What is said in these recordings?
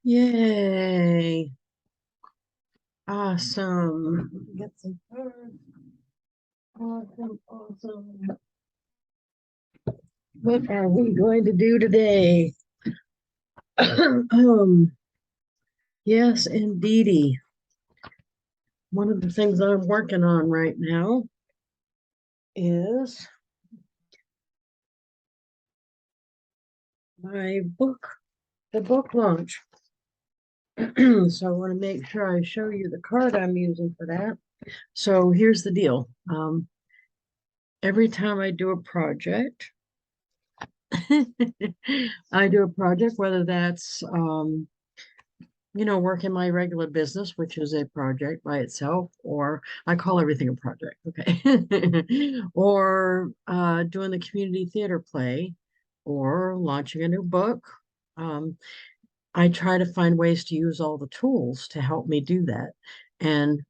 Yay. Awesome. Get some cards. Awesome, awesome. What are we going to do today? Um, yes, indeedy. One of the things I'm working on right now is my book, the book launch. So I want to make sure I show you the card I'm using for that. So here's the deal. Every time I do a project, I do a project, whether that's work in my regular business, which is a project by itself, or I call everything a project, okay? Or doing the community theater play, or launching a new book. Um, I try to find ways to use all the tools to help me do that. And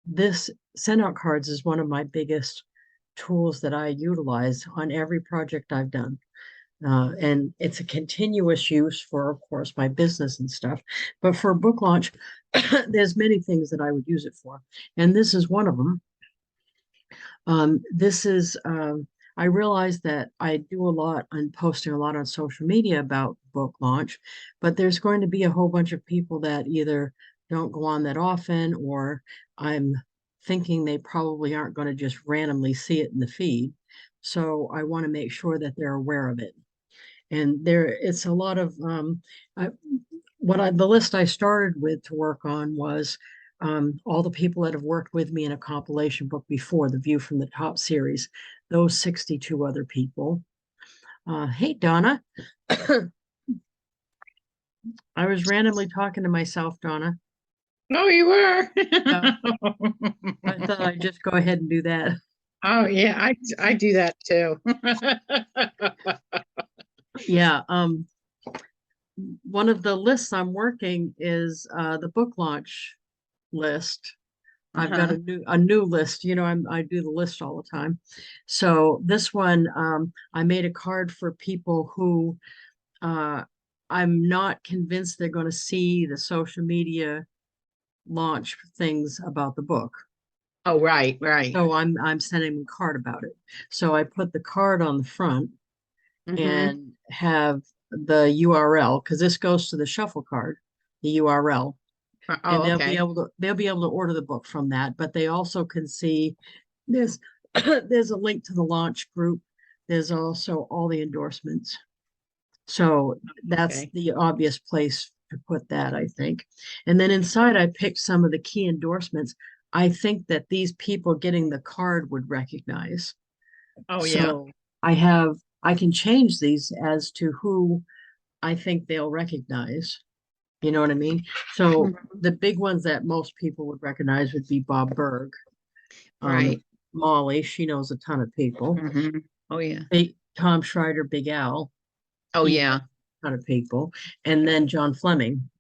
this send out cards is one of my biggest tools that I utilize on every project I've done. And it's a continuous use for, of course, my business and stuff. But for a book launch, there's many things that I would use it for. And this is one of them. I realize that I do a lot and posting a lot on social media about book launch, but there's going to be a whole bunch of people that either don't go on that often, or I'm thinking they probably aren't going to just randomly see it in the feed. So I want to make sure that they're aware of it. And it's a lot of I, the list I started with to work on was all the people that have worked with me in a compilation book before, the View from the Top series, those 62 other people. Hey, Donna. I was randomly talking to myself, Donna. Oh, you were. Yeah, I thought I'd just go ahead and do that. Oh, yeah, I do that too. Yeah, one of the lists I'm working is the book launch list. I've got Uh-huh. a new list. I do the list all the time. So this one, I made a card for people who uh, I'm not convinced they're going to see the social media launch things about the book. Oh, right, right. So I'm sending them a card about it. So I put the card on the front Mm-hmm. and have the URL, because this goes to the shuffle card, the URL, and Oh, okay. they'll be able to order the book from that. But they also can see there's there's a link to the launch group. There's also all the endorsements. So that's Okay. the obvious place to put that, I think. And then inside, I picked some of the key endorsements I think that these people getting the card would recognize. Oh, yeah. So I can change these as to who I think they'll recognize. You know what I mean? So Mhm. the big ones that most people would recognize would be Bob Berg, um, Right. Molly, she knows a ton of people. Mm-hmm. Oh, yeah. Tom Schreider, Big Al, Oh, he knows yeah. a ton of people, and then John Fleming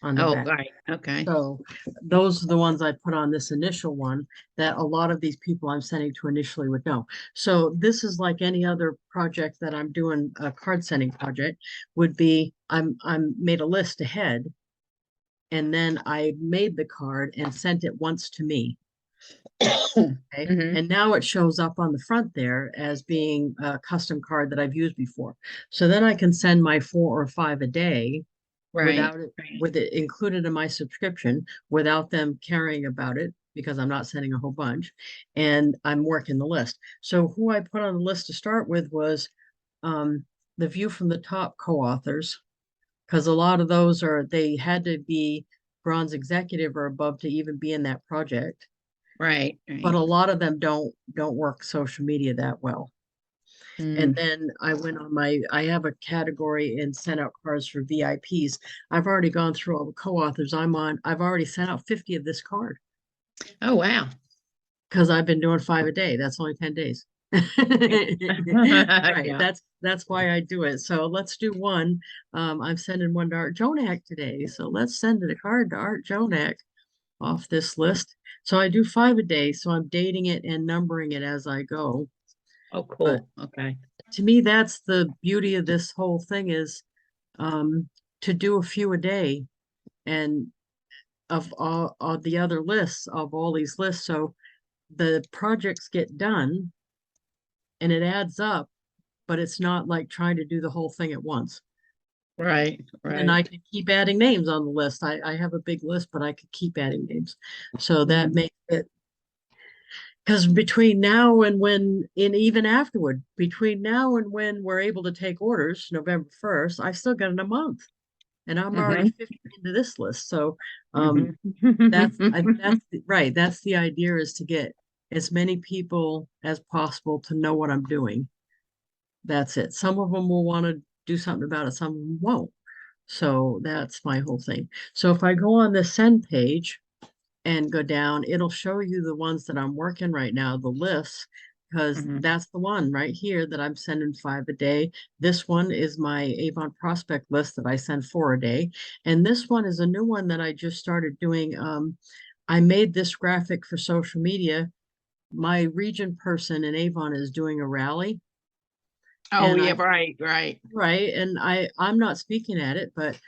on the Oh, back. right. Okay. So those are the ones I put on this initial one that a lot of these people I'm sending to initially would know. So this is like any other project that I'm doing, a card sending project would be I'm made a list ahead, and then I made the card and sent it once to me. Okay. Mm-hmm. And now it shows up on the front there as being a custom card that I've used before. So then I can send my 4 or 5 a day Right. without it, Right. with it included in my subscription, without them caring about it, because I'm not sending a whole bunch, and I'm working the list. So who I put on the list to start with was the View from the Top co-authors, because a lot of those they had to be bronze executive or above to even be in that project. Right. But Right. a lot of them don't work social media that well. And Mm. then I have a category in sent out cards for VIPs. I've already gone through all the co-authors I'm on. I've already sent out 50 of this card Oh, wow. because I've been doing 5 a day. That's only 10 days. Right. Yeah. That's why I do it. So let's do one. I'm sending one to Art Jonak today. So let's send a card to Art Jonak off this list. So I do 5 a day. So I'm dating it and numbering it as I go. Oh, But cool. Okay. to me, that's the beauty of this whole thing is, to do a few a day and of all the other lists of all these lists. So the projects get done and it adds up, but it's not like trying to do the whole thing at once. Right. And I Right. could keep adding names on the list. I have a big list, but I could keep adding names. So that Mhm. makes it, because between now and when, and even afterward, between now and when we're able to take orders, November 1st, I've still got in a month. And I'm already Mhm. 50 into this list. So Mhm. right. That's the idea, is to get as many people as possible to know what I'm doing. That's it. Some of them will want to do something about it, some of them won't. So that's my whole thing. So if I go on the send page and go down, it'll show you the ones that I'm working right now, the lists, because Mhm. that's the one right here that I'm sending 5 a day. This one is my Avon prospect list that I send 4 a day. And this one is a new one that I just started doing. I made this graphic for social media. My region person in Avon is doing a rally, Oh and yeah, I right, right. right, and I'm not speaking at it, but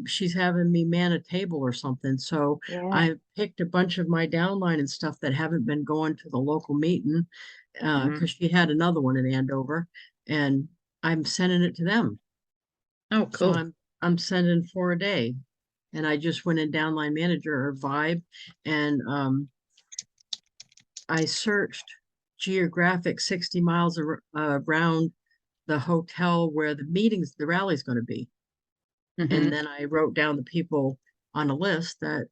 she's having me man a table or something. So Yeah. I picked a bunch of my downline and stuff that haven't been going to the local meeting, Mhm. because she had another one in Andover, and I'm sending it to them. Oh, So cool. I'm sending 4 a day, and I just went in downline manager or vibe, and I searched geographic 60 miles around the hotel where the rally's going to be. And Mhm. then I wrote down the people on a list that,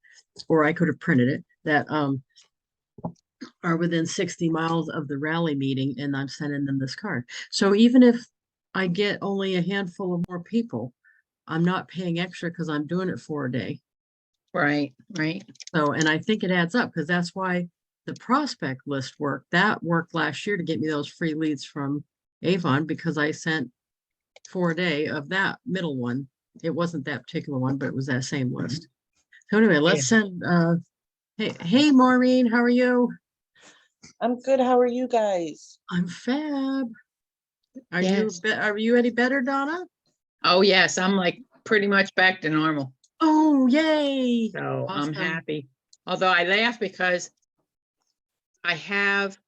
or I could have printed it, that are within 60 miles of the rally meeting, and I'm sending them this card. So even if I get only a handful of more people, I'm not paying extra because I'm doing it 4 a day. Right, right. So, and I think it adds up, because that's why the prospect list worked. That worked last year to get me those free leads from Avon, because I sent 4 a day of that middle one. It wasn't that particular one, but it was that same Mhm. list. So anyway, Yeah. let's send hey Maureen, how are you? I'm good. How are you guys? I'm fab. Yes. Are you any better, Donna? Oh yes, I'm like pretty much back to normal. Oh, yay. So I'm Awesome. happy. Although I laugh because I have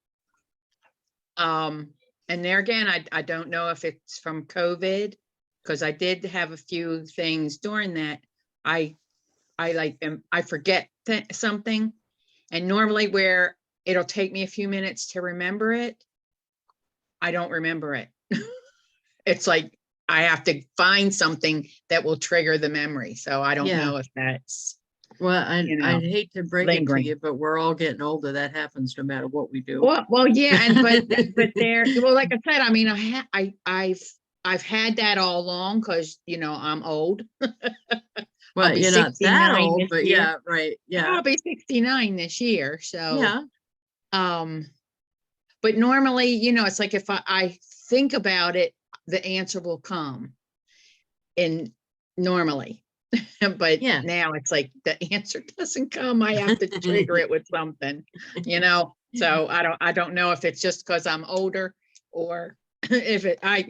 and there again, I don't know if it's from COVID, because I did have a few things during that. I I forget something, and normally where it'll take me a few minutes to remember it, I don't remember it. It's like I have to find something that will trigger the memory. So I don't Yeah. know if that's, Well, you I'd know, hate to break it to lingering. you, but we're all getting older. That happens no matter what we do. Well, yeah, and but there, well, like I said, I mean, I've had that all along, because I'm old. I'll Well, be you're not that 69 old, this but year. yeah, right. Yeah. I'll be 69 this year. So, Yeah. um, but normally, it's like if I think about it, the answer will come in normally. But Yeah. now it's like the answer doesn't come. I have to trigger it with something, So I don't know if it's just because I'm older, or if I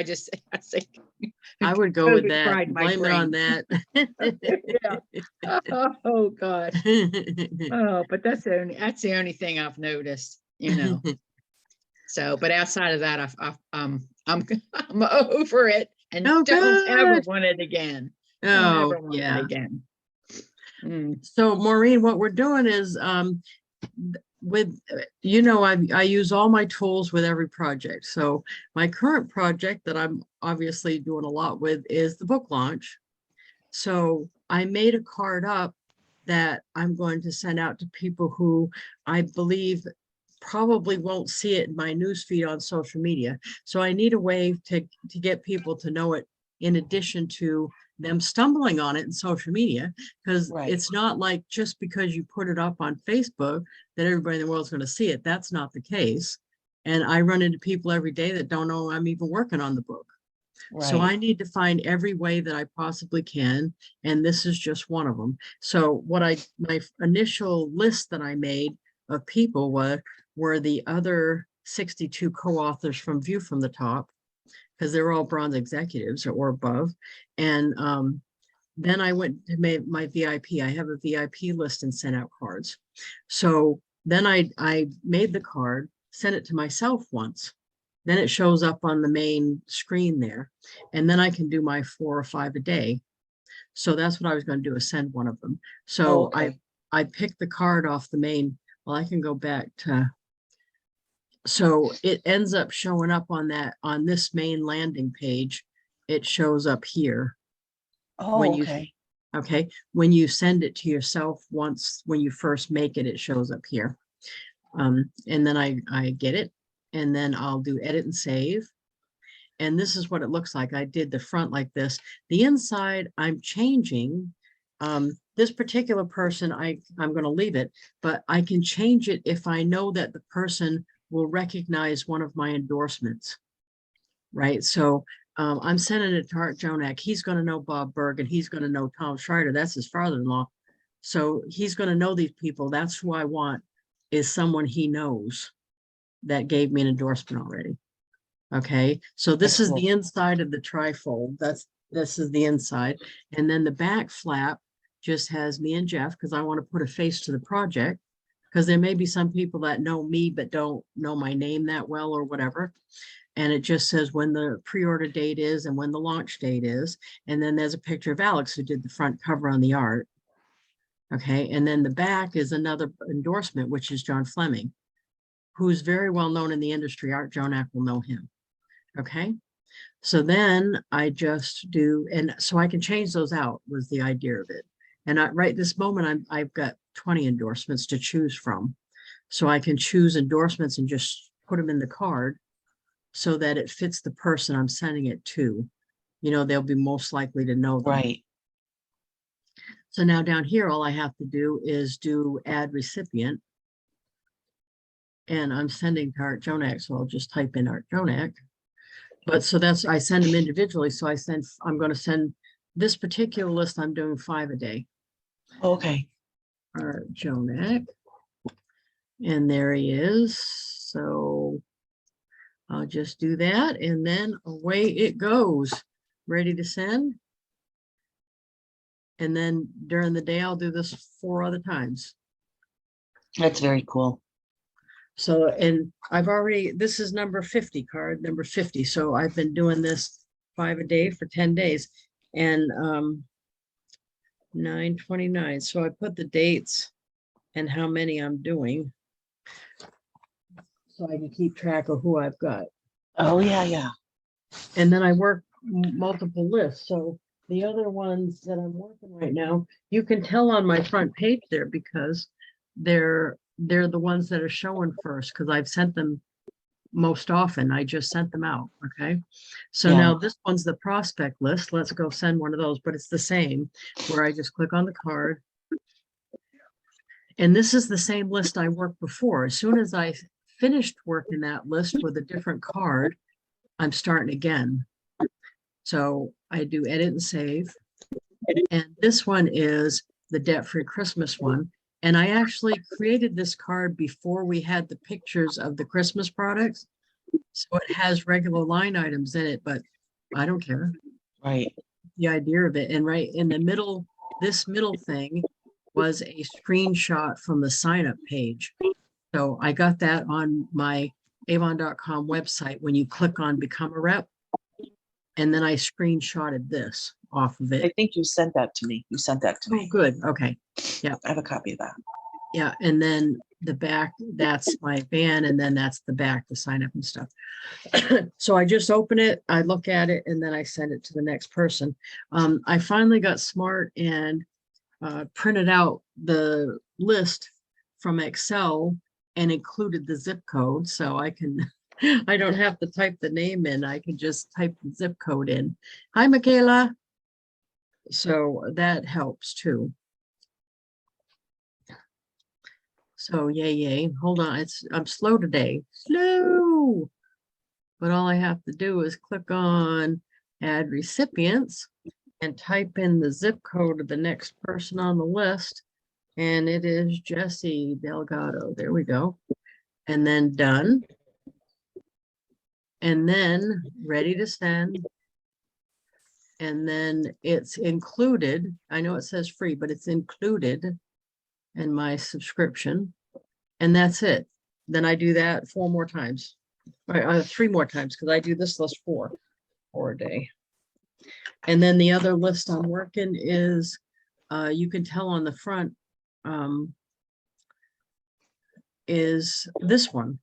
just I think I would go with COVID that. fried my Blame it on brain. that. Yeah. Oh gosh. Oh, but that's the only thing I've noticed. So, but outside of that, I'm I'm over it and Oh, don't ever good. want it again. Don't Oh, ever want it yeah. again. Mm. So Maureen, what we're doing is with I use all my tools with every project. So my current project that I'm obviously doing a lot with is the book launch. So I made a card up that I'm going to send out to people who I believe probably won't see it in my newsfeed on social media. So I need a way to get people to know it, in addition to them stumbling on it in social media, because Right. it's not like just because you put it up on Facebook that everybody in the world is going to see it. That's not the case. And I run into people every day that don't know I'm even working on the book. So Right. I need to find every way that I possibly can, and this is just one of them. So my initial list that I made of people were the other 62 co-authors from View from the Top, because they're all bronze executives or above. And then I went to my VIP. I have a VIP list and sent out cards. So then I made the card, sent it to myself once. Then it shows up on the main screen there. And then I can do my 4 or 5 a day. So that's what I was going to do, is send one of them. So Okay. I picked the card off the main. Well, I can go back to, so it ends up showing up on this main landing page. It shows up here when Oh, you, okay. okay, when you send it to yourself once, when you first make it, it shows up here. And then I get it, and then I'll do edit and save. And this is what it looks like. I did the front like this. The inside, I'm changing. This particular person, I'm going to leave it, but I can change it if I know that the person will recognize one of my endorsements, right? So I'm sending it to Art Jonak. He's going to know Bob Berg, and he's going to know Tom Schreider. That's his father-in-law. So he's going to know these people. That's who I want, is someone he knows that gave me an endorsement already. Okay, so this That's is the cool. inside of the trifold. This is the inside. And then the back flap just has me and Jeff, because I want to put a face to the project, because there may be some people that know me but don't know my name that well or whatever. And it just says when the pre-order date is and when the launch date is. And then there's a picture of Alex, who did the front cover on the art. Okay, and then the back is another endorsement, which is John Fleming, who's very well known in the industry. Art Jonak will know him. Okay, so then I just do, and so I can change those out, was the idea of it. And right this moment, I've got 20 endorsements to choose from. So I can choose endorsements and just put them in the card so that it fits the person I'm sending it to. You know, they'll be most likely to know them. Right. So now down here, all I have to do is do add recipient. And I'm sending to Art Jonak, so I'll just type in Art Jonak. But so that's, I send them individually. So I'm going to send this particular list. I'm doing 5 a day. Okay. Art Jonak. And there he is. So I'll just do that. And then away it goes. Ready to send. And then during the day, I'll do this 4 other times. That's very cool. So, and I've already, this is number 50, card number 50. So I've been doing this 5 a day for 10 days, and 9/29. So I put the dates and how many I'm doing, so I can keep track of who I've got. Oh, yeah, yeah. And then I work multiple lists. So the other ones that I'm working right now, you can tell on my front page there, because they're the ones that are showing first, because I've sent them most often. I just sent them out. Okay. So Yeah. now this one's the prospect list. Let's go send one of those, but it's the same, where I just click on the card. And this is the same list I worked before. As soon as I finished working that list with a different card, I'm starting again. So I do edit and save. And this one is the debt-free Christmas one. And I actually created this card before we had the pictures of the Christmas products. So it has regular line items in it, but I don't care. Right. The idea of it. And right in the middle, this middle thing was a screenshot from the sign up page. So I got that on my avon.com website when you click on become a rep. And then I screenshotted this off of I it. think you sent that to me. You sent that to Oh, me. good. Okay. I have a copy of that. Yeah. And then the back, that's my van. And then that's the back to sign up and stuff. So I just open it, I look at it, and then I send it to the next person. I finally got smart and printed out the list from Excel and included the zip code. So I can, I don't have to type the name in. I can just type the zip code in. Hi, Michaela. So that helps too. So yay. Hold on. I'm slow today. Slow. But all I have to do is click on add recipients and type in the zip code of the next person on the list. And it is Jesse Delgado. There we go. And then done. and then ready to send. And then it's included. I know it says free, but it's included in my subscription. And that's it. Then I do that 4 more times, or 3 more times, because I do this list 4 a day. And then the other list I'm working is, you can tell on the front, is this one,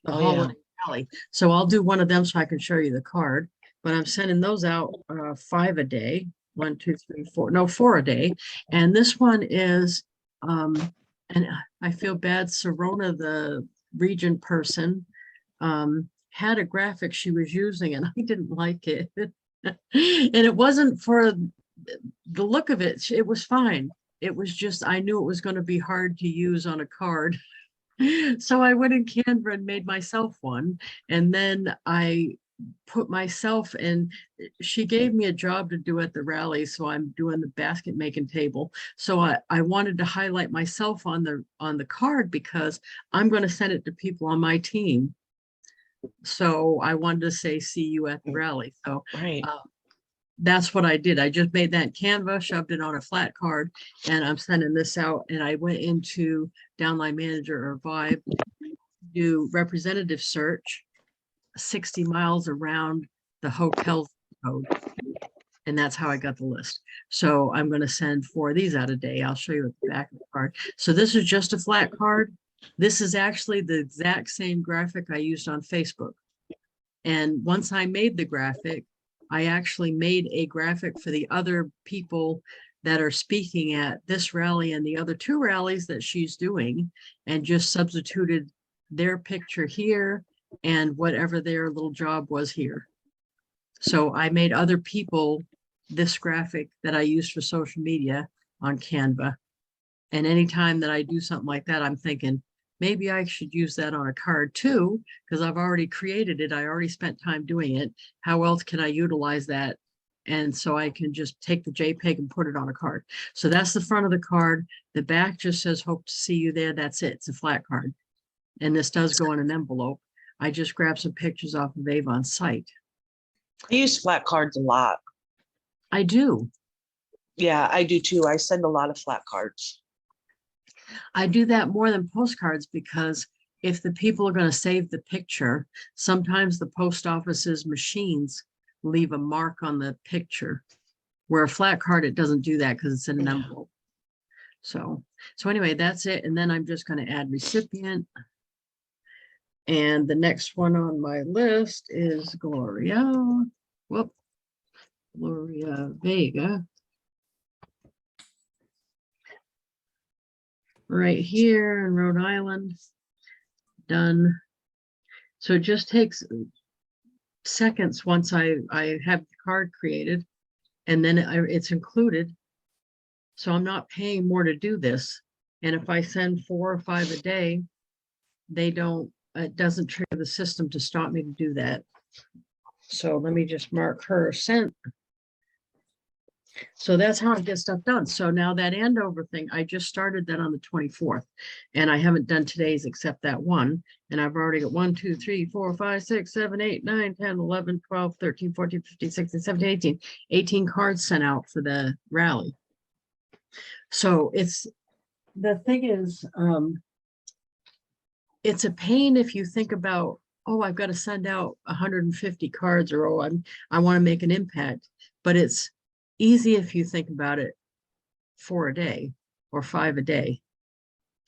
the Oh, yeah. holiday rally. So I'll do one of them so I can show you the card, but I'm sending those out 5 a day. 1, 2, 3, 4, no, 4 a day. And this one is, and I feel bad, Serona, the region person, had a graphic she was using and I didn't like it. And it wasn't for the look of it, it was fine. It was just, I knew it was going to be hard to use on a card. So I went in Canva and made myself one. And then I put myself in, she gave me a job to do at the rally. So I'm doing the basket making table. So I wanted to highlight myself on the card because I'm going to send it to people on my team. So I wanted to say, see you at the rally. So Right. that's what I did. I just made that Canva, shoved it on a flat card, and I'm sending this out. And I went into Downline Manager or Vibe, do representative search 60 miles around the hotel code. And that's how I got the list. So I'm going to send 4 of these out a day. I'll show you at the back of the card. So this is just a flat card. This is actually the exact same graphic I used on Facebook. And once I made the graphic, I actually made a graphic for the other people that are speaking at this rally and the other 2 rallies that she's doing, and just substituted their picture here and whatever their little job was here. So I made other people this graphic that I use for social media on Canva. And anytime that I do something like that, I'm thinking, maybe I should use that on a card too, because I've already created it. I already spent time doing it. How else can I utilize that? And so I can just take the JPEG and put it on a card. So that's the front of the card. The back just says, hope to see you there. That's it. It's a flat card. And this does go in an envelope. I just grabbed some pictures off of Avon's site. I use flat cards a lot. I do. Yeah, I do too. I send a lot of flat cards. I do that more than postcards because if the people are going to save the picture, sometimes the post office's machines leave a mark on the picture, where a flat card, it doesn't do that because it's in an envelope. So anyway, that's it. And then I'm just going to add recipient. And the next one on my list is Gloria. Whoop. Gloria Vega. Right here in Rhode Island. Done. So it just takes seconds once I have the card created, and then it's included. So I'm not paying more to do this. And if I send 4 or 5 a day, it doesn't trigger the system to stop me to do that. So let me just mark her sent. So that's how I get stuff done. So now that Andover thing, I just started that on the 24th, and I haven't done today's except that one. And I've already got 1, 2, 3, 4, 5, 6, 7, 8, 9, 10, 11, 12, 13, 14, 15, 16, 17, 18 cards sent out for the rally. So the thing is, it's a pain if you think about, oh, I've got to send out 150 cards, or oh, I want to make an impact. But it's easy if you think about it, 4 a day or 5 a day.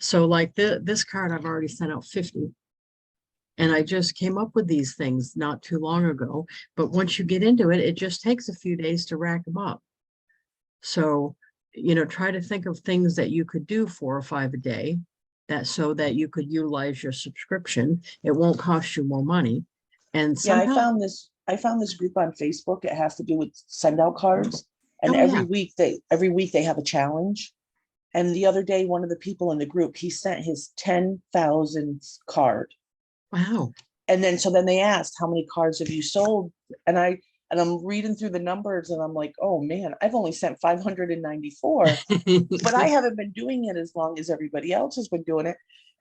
So like this card, I've already sent out 50. And I just came up with these things not too long ago. But once you get into it, it just takes a few days to rack them up. So, try to think of things that you could do 4 or 5 a day, so that you could utilize your subscription. It won't cost you more money. And Yeah, I found this group on Facebook. It has to do with SendOutCards. And Oh, every yeah. week they have a challenge. And the other day, one of the people in the group, he sent his 10,000th card. Wow. And then they asked, how many cards have you sold? And I'm reading through the numbers and I'm like, oh man, I've only sent 594, but I haven't been doing it as long as everybody else has been doing it.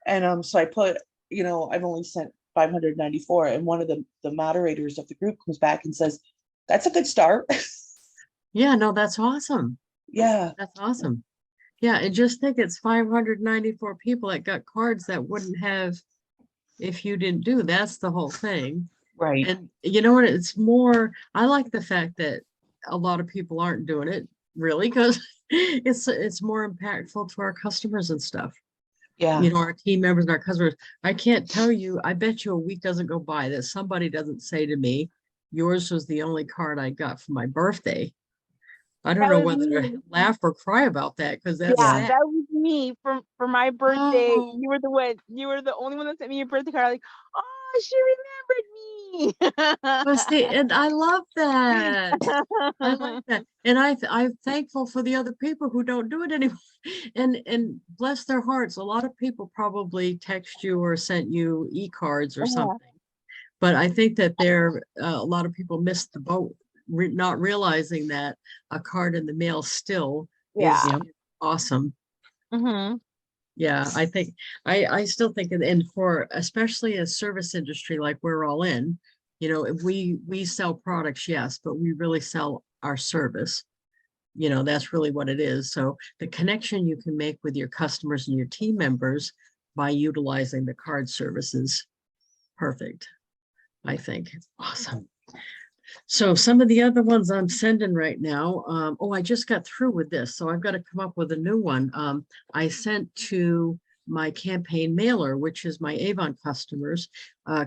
And so I put, I've only sent 594. And one of the moderators of the group comes back and says, that's a good start. Yeah, no, that's awesome. Yeah. That's awesome. Yeah, and just think it's 594 people that got cards that wouldn't have if you didn't do. That's the whole thing. Right. And you know what? It's more, I like the fact that a lot of people aren't doing it really because it's more impactful to our customers and stuff. Yeah. You know, our team members and our customers. I can't tell you, I bet you a week doesn't go by that somebody doesn't say to me, yours was the only card I got for my birthday. I don't That know was whether me. to laugh or cry about that because that's Yeah, sad. that was me for my birthday. Oh. You were the one. You were the only one that sent me your birthday card. Like, oh, she remembered Well, see, me. and I love that. I like that. And I'm thankful for the other people who don't do it anymore. And bless their hearts, a lot of people probably text you or sent you e-cards or Yeah. something. But I think that there a lot of people missed the boat, not realizing that a card in the mail still is Yeah. awesome. Mm-hmm. Yeah, I think I still think and for especially a service industry like we're all in, you know, if we sell products, yes, but we really sell our service. You know, that's really what it is. So the connection you can make with your customers and your team members by utilizing the card services, perfect. I think. Awesome. So some of the other ones I'm sending right now, oh, I just got through with this, so I've got to come up with a new one. I sent to my campaign mailer, which is my Avon customers,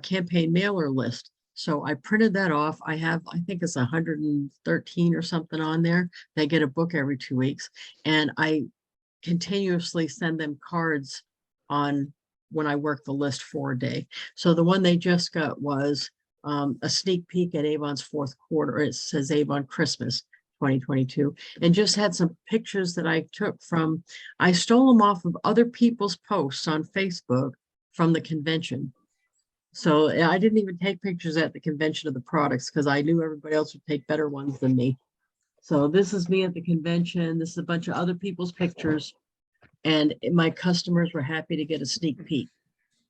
campaign mailer list. So I printed that off. I have, I think it's 113 or something on there. They get a book every 2 weeks. And I continuously send them cards on when I work the list for a day. So the one they just got was a sneak peek at Avon's fourth quarter. It says Avon Christmas 2022, and just had some pictures that I took from, I stole them off of other people's posts on Facebook from the convention. So I didn't even take pictures at the convention of the products because I knew everybody else would take better ones than me. So this is me at the convention. This is a bunch of other people's pictures. And my customers were happy to get a sneak peek.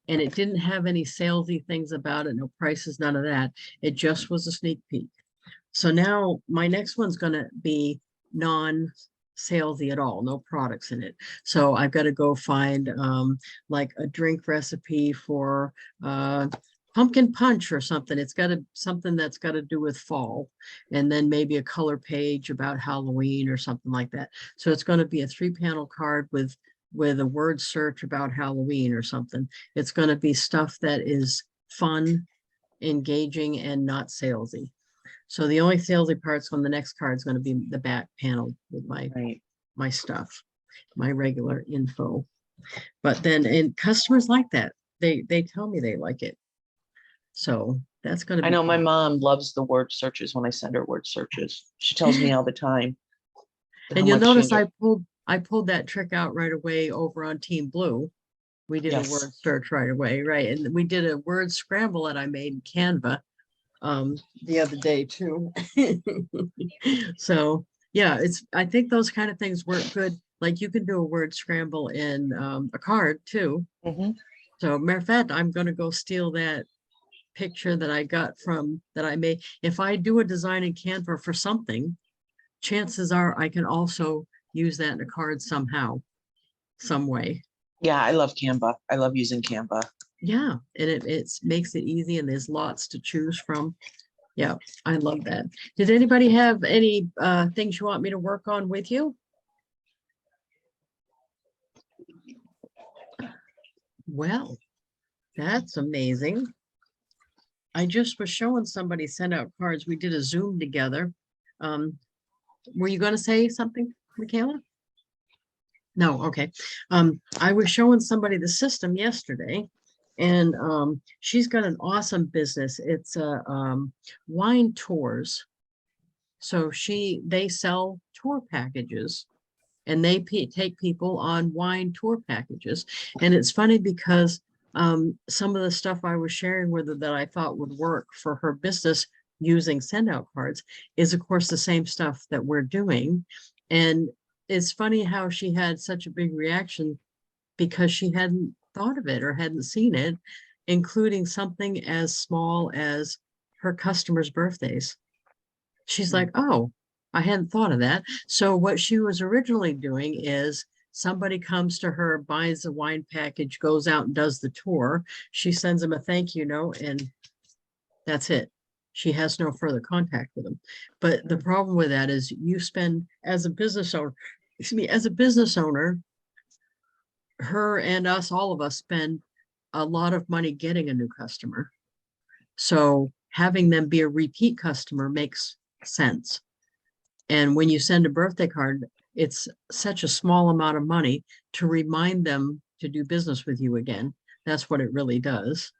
And it didn't have any salesy things about it, no prices, none of that. It just was a sneak peek. So now my next one's going to be non-salesy at all, no products in it. So I've got to go find like a drink recipe for pumpkin punch or something. It's got to something that's got to do with fall, and then maybe a color page about Halloween or something like that. So it's going to be a 3-panel card with a word search about Halloween or something. It's going to be stuff that is fun, engaging, and not salesy. So the only salesy parts on the next card is going to be the back panel with my stuff, my regular info. But then, and customers like that. They tell me they like it. So that's going to be. I know my cool. mom loves the word searches when I send her word searches. She tells me all the time. And you'll notice I pulled that trick out right away over on Team Blue. We did a word search right away, right? And we did a word scramble that I made in Canva the other day too. So yeah, I think those kind of things work good. Like you can do a word scramble in a card too. Mm-hmm. So matter of fact, I'm going to go steal that picture that I got that I made. If I do a design in Canva for something, chances are I can also use that in a card somehow, some way. Yeah, I love Canva. I love using Canva. Yeah, and it makes it easy, and there's lots to choose from. Yeah, I love that. Did anybody have any things you want me to work on with you? Well, that's amazing. I just was showing somebody send out cards. We did a Zoom together. Were you going to say something, Michaela? No, okay. I was showing somebody the system yesterday, and she's got an awesome business. It's wine tours. So they sell tour packages, and they take people on wine tour packages. And it's funny because some of the stuff I was sharing with her that I thought would work for her business using SendOutCards is, of course, the same stuff that we're doing. And it's funny how she had such a big reaction because she hadn't thought of it or hadn't seen it. including something as small as her customers' birthdays. She's like, oh, I hadn't thought of that. So what she was originally doing is somebody comes to her, buys a wine package, goes out and does the tour. She sends them a thank you note, and that's it. She has no further contact with them. But the problem with that is you spend, as a business owner, excuse me, as a business owner, her and us, all of us spend a lot of money getting a new customer. So having them be a repeat customer makes sense. And when you send a birthday card, it's such a small amount of money to remind them to do business with you again. That's what it really does,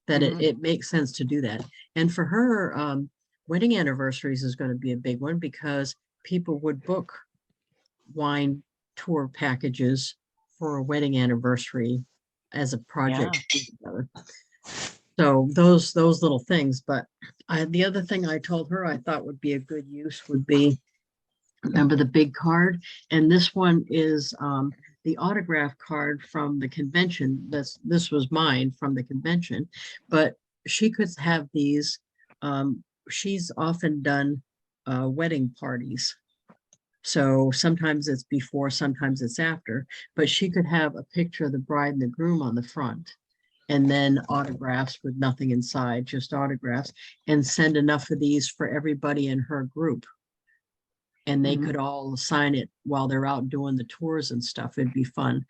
that it makes sense to do that. And for her, wedding anniversaries is going to be a big one because people would book wine tour packages for a wedding anniversary as a project together. So those little things. But the other thing I told her I thought would be a good use would be, remember the big card? And this one is the autograph card from the convention. This was mine from the convention, but she could have these. She's often done wedding parties. So sometimes it's before, sometimes it's after, but she could have a picture of the bride and the groom on the front, and then autographs with nothing inside, just autographs, and send enough of these for everybody in her group. And they could all sign it while they're out doing the tours and stuff. It'd be fun.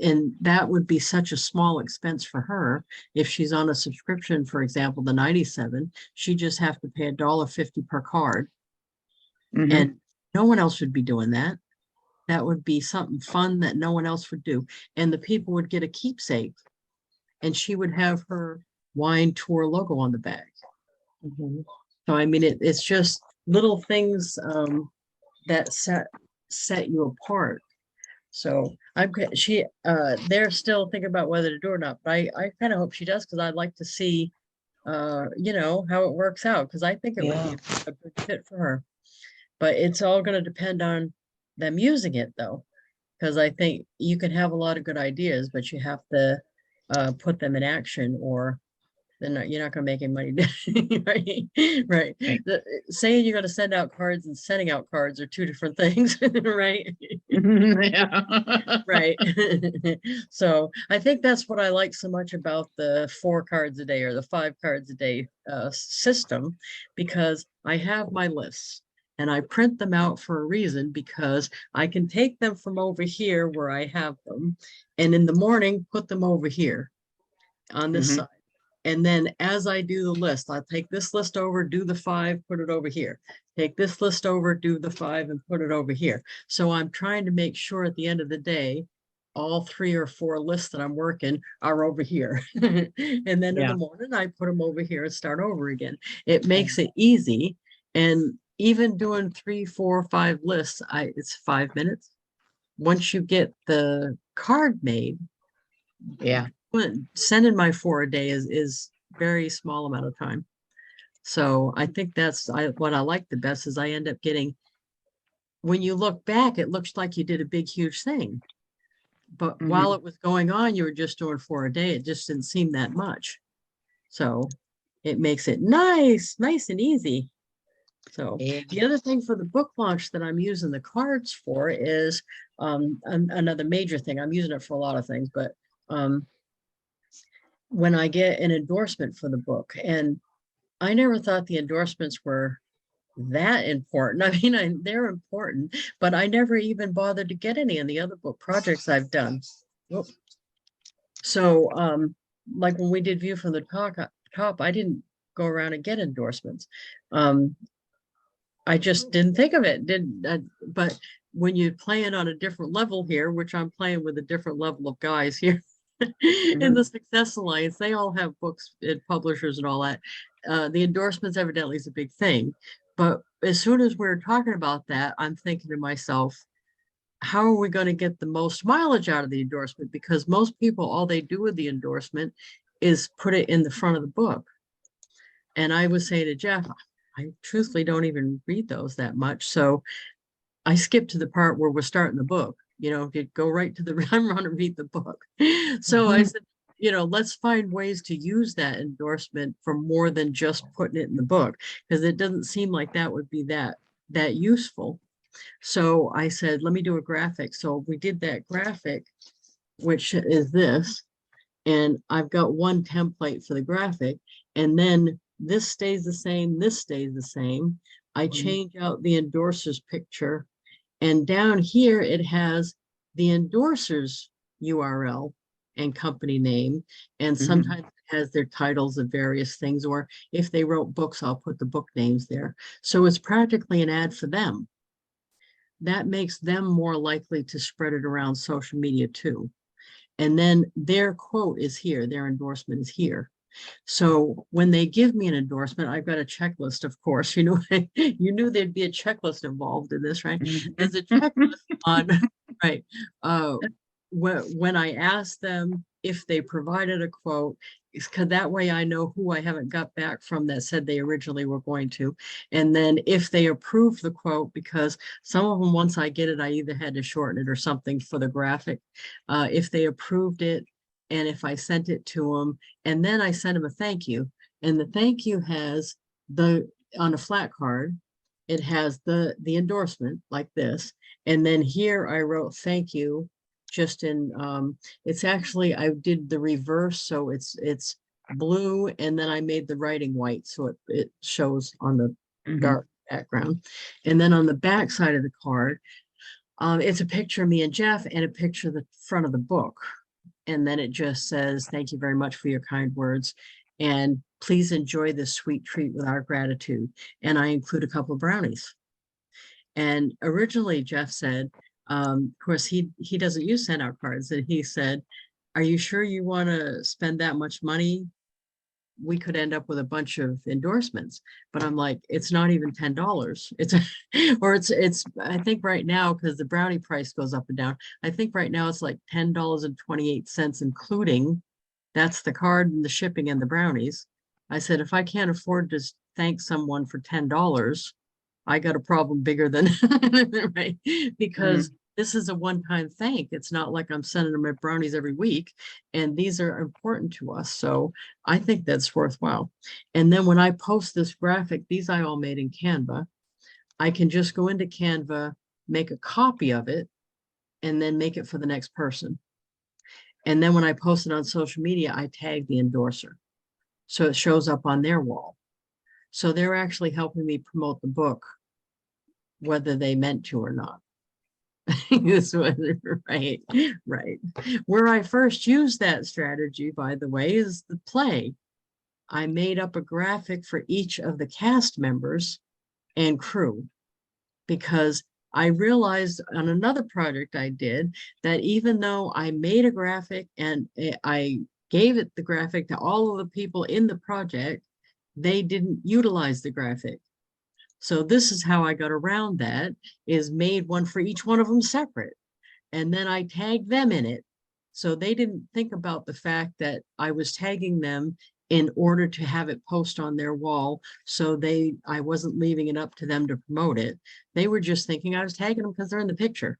And that would be such a small expense for her. If she's on a subscription, for example, the 97, she just have to pay $1.50 per card. And no one else would be doing that. That would be something fun that no one else would do. And the people would get a keepsake, and she would have her wine tour logo on the back. So, I mean, it's just little things that set you apart. So they're still thinking about whether to do or not, but I kind of hope she does, because I'd like to see how it works out, because I think it would be a good fit for her. But it's all going to depend on them using it, though, because I think you can have a lot of good ideas, but you have to put them in action, or then you're not going to make any money. Right. Saying you're going to send out cards and sending out cards are two different things, right? Right. So I think that's what I like so much about the 4 cards a day or the 5 cards a day system, because I have my lists. And I print them out for a reason, because I can take them from over here where I have them, and in the morning, put them over here on this side. And then as I do the list, I'll take this list over, do the 5, put it over here. Take this list over, do the 5, and put it over here. So I'm trying to make sure at the end of the day, all 3 or 4 lists that I'm working are over here. And then in the morning, I put them over here and start over again. It makes it easy. And even doing 3, 4, 5 lists, it's 5 minutes. Once you get the card made, sending my 4 a day is very small amount of time. So I think that's what I like the best, is I end up getting, when you look back, it looks like you did a big, huge thing. But while it was going on, you were just doing 4 a day. It just didn't seem that much. So it makes it nice and easy. So the other thing for the book launch that I'm using the cards for is another major thing. I'm using it for a lot of things, but when I get an endorsement for the book, and I never thought the endorsements were that important. I mean, they're important, but I never even bothered to get any in the other book projects I've done. So like when we did View from the Top, I didn't go around and get endorsements. I just didn't think of it. But when you're playing on a different level here, which I'm playing with a different level of guys here in the Success Alliance, they all have books and publishers and all that. The endorsements evidently is a big thing. But as soon as we're talking about that, I'm thinking to myself, how are we going to get the most mileage out of the endorsement? Because most people, all they do with the endorsement is put it in the front of the book. And I was saying to Jeff, I truthfully don't even read those that much. So I skipped to the part where we're starting the book, you go right to the, I'm going to read the book. So I said, you know, let's find ways to use that endorsement for more than just putting it in the book, because it doesn't seem like that would be that useful. So I said, let me do a graphic. So we did that graphic, which is this, and I've got one template for the graphic, and then this stays the same, this stays the same. I change out the endorser's picture, and down here it has the endorser's URL and company name, and sometimes it has their titles of various things, or if they wrote books, I'll put the book names there. So it's practically an ad for them. That makes them more likely to spread it around social media too. And then their quote is here, their endorsement is here. So when they give me an endorsement, I've got a checklist, of course. You know, you knew there'd be a checklist involved in this, right? There's a checklist on, right? When I ask them if they provided a quote, because that way I know who I haven't got back from that said they originally were going to. And then if they approve the quote, because some of them, once I get it, I either had to shorten it or something for the graphic. If they approved it, and if I sent it to them, and then I sent them a thank you, and the thank you has on a flat card, it has the endorsement like this. And then here I wrote thank you just in, it's actually, I did the reverse. So it's blue, and then I made the writing white. So it shows on the dark background. And then on the back side of the card, it's a picture of me and Jeff and a picture of the front of the book. And then it just says, thank you very much for your kind words. And please enjoy this sweet treat with our gratitude. And I include a couple of brownies. And originally Jeff said, of course, he doesn't use SendOutCards. And he said, are you sure you want to spend that much money? We could end up with a bunch of endorsements. But I'm like, it's not even $10. It's I think right now, because the brownie price goes up and down, I think right now it's like $10.28, including, that's the card and the shipping and the brownies. I said, if I can't afford to thank someone for $10, I got a problem bigger than right, because this is a one-time thank. It's not like I'm sending them brownies every week, and these are important to us. So I think that's worthwhile. And then when I post this graphic, these I all made in Canva, I can just go into Canva, make a copy of it, and then make it for the next person. And then when I post it on social media, I tag the endorser, so it shows up on their wall. So they're actually helping me promote the book, whether they meant to or not. This was right. Where I first used that strategy, by the way, is the play. I made up a graphic for each of the cast members and crew, because I realized on another project I did that even though I made a graphic and I gave it the graphic to all of the people in the project, they didn't utilize the graphic. So this is how I got around that, is made one for each one of them separate. And then I tagged them in it. So they didn't think about the fact that I was tagging them in order to have it post on their wall. So I wasn't leaving it up to them to promote it. They were just thinking I was tagging them because they're in the picture.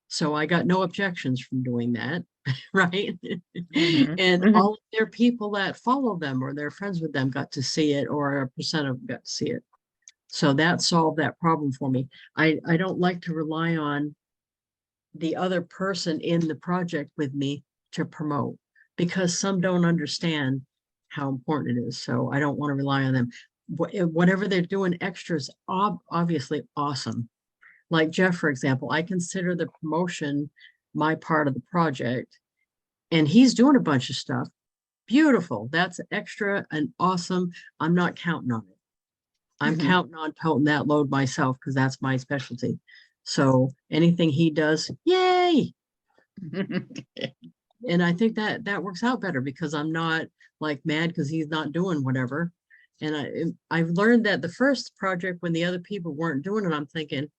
So I got no objections from doing that, right? And all of their people that follow them or they're friends with them got to see it, or a percent of them got to see it. So that solved that problem for me. I don't like to rely on the other person in the project with me to promote, because some don't understand how important it is. So I don't want to rely on them. Whatever they're doing extra is obviously awesome. Like Jeff, for example, I consider the promotion my part of the project, and he's doing a bunch of stuff. Beautiful. That's extra and awesome. I'm not counting on it. I'm counting on toting that load myself, because that's my specialty. So anything he does, yay. And I think that works out better, because I'm not like mad because he's not doing whatever. And I've learned that the first project, when the other people weren't doing it, I'm thinking,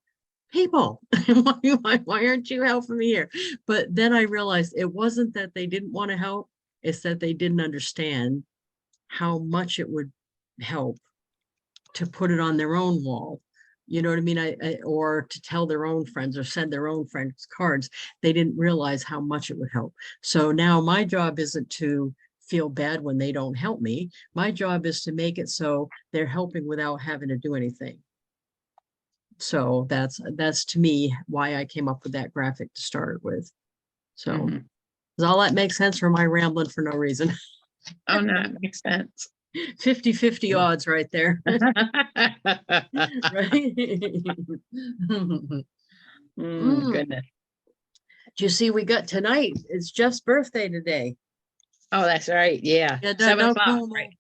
people, why aren't you helping me here? But then I realized it wasn't that they didn't want to help, it's that they didn't understand how much it would help to put it on their own wall, You know what I mean? Or to tell their own friends or send their own friends cards. They didn't realize how much it would help. So now my job isn't to feel bad when they don't help me. My job is to make it so they're helping without having to do anything. So that's to me why I came up with that graphic to start with. So Mhm. does all that make sense, or am I rambling for no reason? Oh, no, it makes sense. 50-50 odds right there. Right? Goodness. Do you see we got tonight? It's Jeff's birthday today. Oh, that's right. Yeah. Yeah, 7 don't o'clock. call him Right.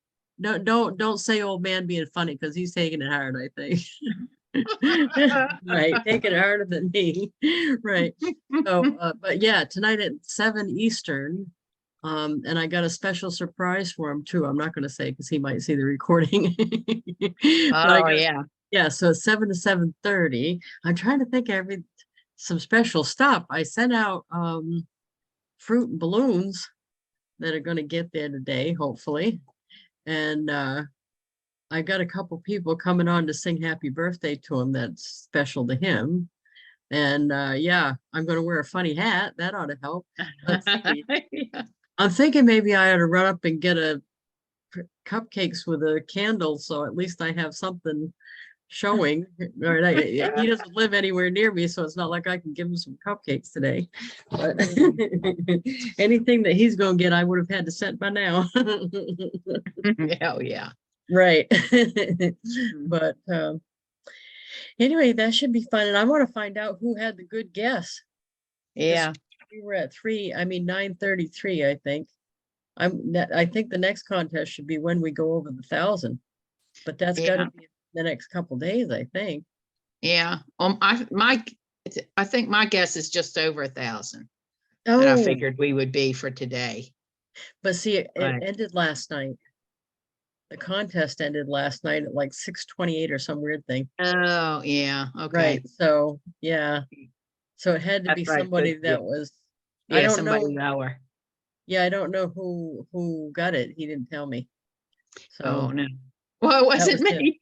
don't say old man being funny because he's taking it hard, I think. Right, taking it harder than me. Right. So but yeah, tonight at 7 Eastern. And I got a special surprise for him too. I'm not going to say because he might see the recording. But I Oh, got yeah. yeah, so it's 7 to 7:30. I'm trying to think of some special stuff. I sent out fruit and balloons that are going to get there today, hopefully. And I got a couple people coming on to sing happy birthday to him that's special to him. And yeah, I'm going to wear a funny hat. That ought to help. Let's see. Yeah. I'm thinking maybe I ought to run up and get cupcakes with a candle, so at least I have something showing. Right, he doesn't live anywhere near me, so it's not like I can give him some cupcakes today. But anything that he's going to get, I would have had to send by now. Hell yeah. Right. But anyway, that should be fun. And I want to find out who had the good guess. Yeah. We were at 9:33, I think. I think the next contest should be when we go over the 1,000, but that's got Yeah. to be the next couple days, I think. Yeah. I think my guess is just over 1,000 that I Oh, figured we would be for today. but see, it Right. ended last night. The contest ended last night at like 6:28 or some weird thing. Oh, yeah. Okay. Right. So yeah. So it had to be That's right. somebody Yeah. that was, I Yeah, don't somebody know. lower. Yeah, I don't know who got it. He didn't tell me. So Oh, no. Well, it that wasn't was him. me.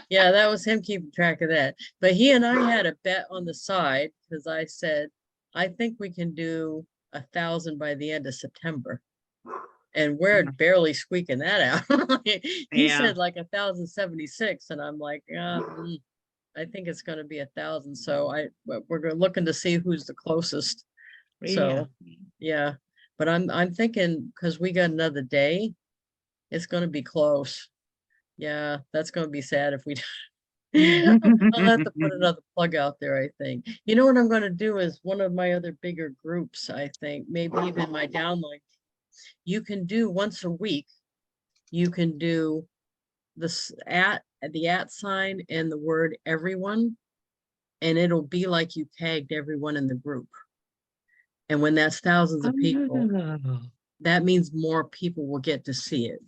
Yeah, that was him keeping track of that. But he and I had a bet on the side because I said, I think we can do 1,000 by the end of September. And we're barely squeaking that out. He Yeah. said like 1,076, and I'm like, I think it's going to be 1,000. So we're looking to see who's the closest. So yeah, but I'm thinking because we got another day, it's going to be close. Yeah, that's going to be sad if we. I'll have to put another plug out there, I think. You know what I'm going to do is one of my other bigger groups, I think, maybe even my downline. You can do once a week, you can do the at sign and the word everyone, and it'll be like you tagged everyone in the group. And when that's thousands of people, Oh. that means more people will get to see it.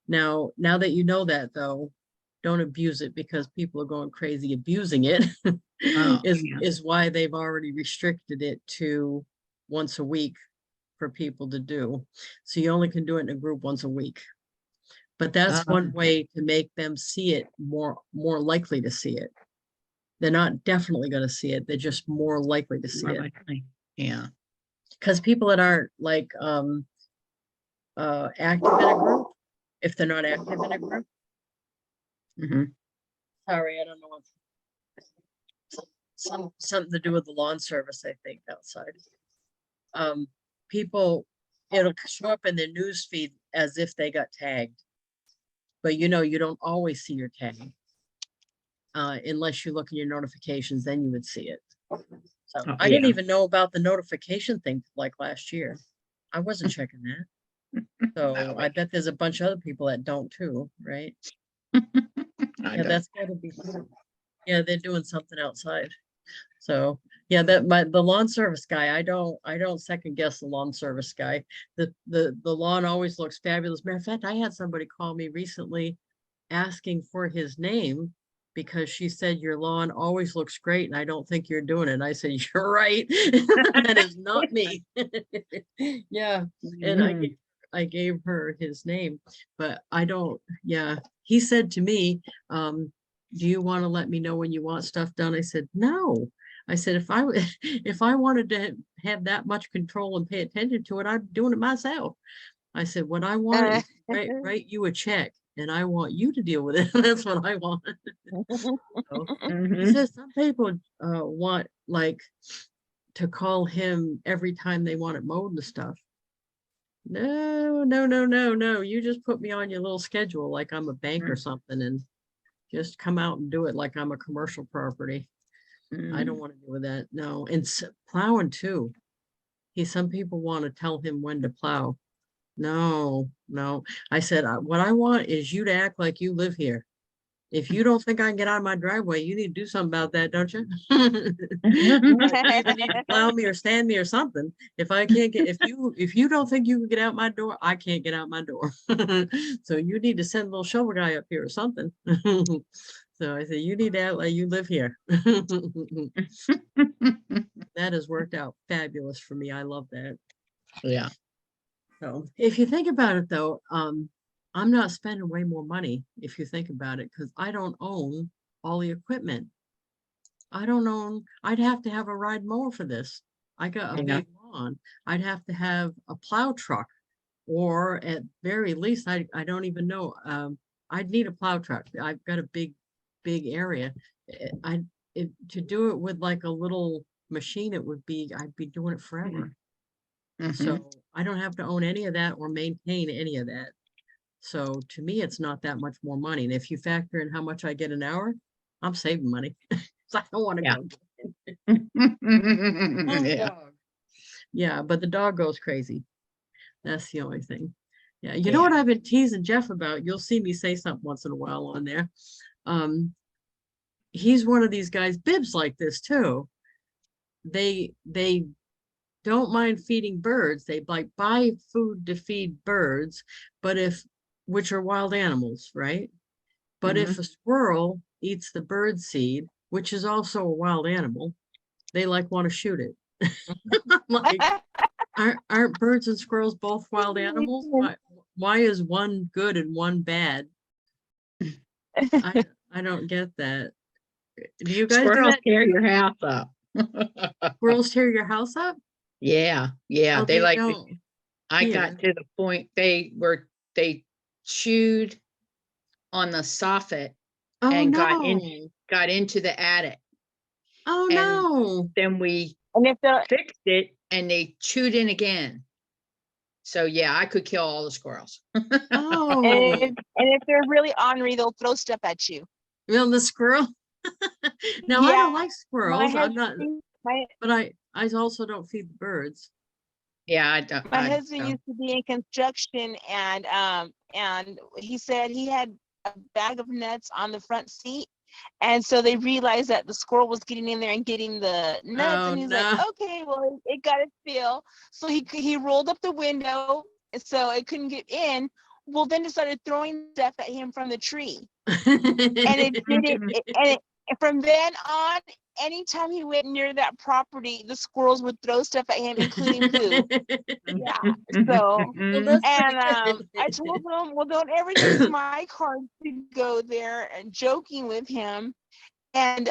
Now that you know that though, don't abuse it because people are going crazy abusing it. Oh, yeah. Is why they've already restricted it to once a week for people to do. So you only can do it in a group once a week. But that's one way to make them see it more likely to see it. They're not definitely going to see it. They're just more likely to see More it. likely. Yeah. Because people that aren't like active in a group, if they're not active in a group, sorry, I don't know what, something to do with the lawn service, I think, outside. People, it'll show up in their news feed as if they got tagged. But you know, you don't always see your tag. Unless you look at your notifications, then you would see it. So I didn't even know about the notification thing like last year. I wasn't checking that. So I bet there's a bunch of other people that don't too, right? Yeah, that's gotta be. Yeah, they're doing something outside. So yeah, the lawn service guy, I don't second guess the lawn service guy. The lawn always looks fabulous. Matter of fact, I had somebody call me recently asking for his name because she said your lawn always looks great and I don't think you're doing it. And I said, you're right. That is not me. Yeah. And I gave her his name, but I don't, yeah. He said to me, do you want to let me know when you want stuff done? I said, no. I said, if I if I wanted to have that much control and pay attention to it, I'm doing it myself. I said, what I want is write you a check and I want you to deal with it. That's what I want. So, he Mhm. says some people want like to call him every time they want it mowed and stuff. No, no, no, no, no. You just put me on your little schedule like I'm a bank or something and just come out and do it like I'm a commercial property. I don't Mm. want to deal with that. No. And plowing too. Some people want to tell him when to plow. No, no. I said, what I want is you to act like you live here. If you don't think I can get out of my driveway, you need to do something about that, don't you? You either need to plow me or stand me or something. If I can't get, if you don't think you can get out my door, I can't get out my door. So you need to send a little shovel guy up here or something. So I said, you need to act like you live here. That has worked out fabulous for me. I love that. Yeah. So if you think about it though, I'm not spending way more money if you think about it, because I don't own all the equipment. I don't own, I'd have to have a ride mower for this. I got a Yeah. big lawn. I'd have to have a plow truck, or at very least, I don't even know. I'd need a plow truck. I've got a big area. To do it with like a little machine, I'd be doing it forever. Mhm. So I don't have to own any of that or maintain any of that. So to me, it's not that much more money. And if you factor in how much I get an hour, I'm saving money. So I don't want to Yeah. go. Oh, Yeah. dog. Yeah, but the dog goes crazy. That's the only thing. Yeah, you know Yeah. what I've been teasing Jeff about? You'll see me say something once in a while on there. He's one of these guys, Bib's like this too. They don't mind feeding birds. They like buy food to feed birds, but which are wild animals, right? But if Mhm. a squirrel eats the bird seed, which is also a wild animal, they like want to shoot it. Like, aren't birds and squirrels both wild animals? Why is one good and one bad? I don't get that. Do you guys do Squirrels that? tear your house up. Squirrels tear your house up? Yeah, yeah. Oh, They they like don't I got here. to the point they chewed on the soffit Oh and no. got into the attic. Oh And no. then we And if the fixed it and they chewed in again. So yeah, I could kill all the squirrels. Oh, and if they're really ornery, they'll throw stuff at you. well, the squirrel. Now I Yeah, don't like my squirrels. I'm not, husband, my but I also don't feed the birds. Yeah, I don't. my husband used to be in construction, and he said he had a bag of nuts on the front seat, and so they realized that the squirrel was getting in there and getting the nuts, Oh and he's like, no. okay, well, it got its fill, so he rolled up the window, and so it couldn't get in. Well, then it started throwing stuff at him from the tree, and it did and from then on, anytime he went near that property, the squirrels would throw stuff at him, including poo. Yeah. So, Well, that's and pretty good. I told him, well, don't ever use my card to go there, and joking with him. And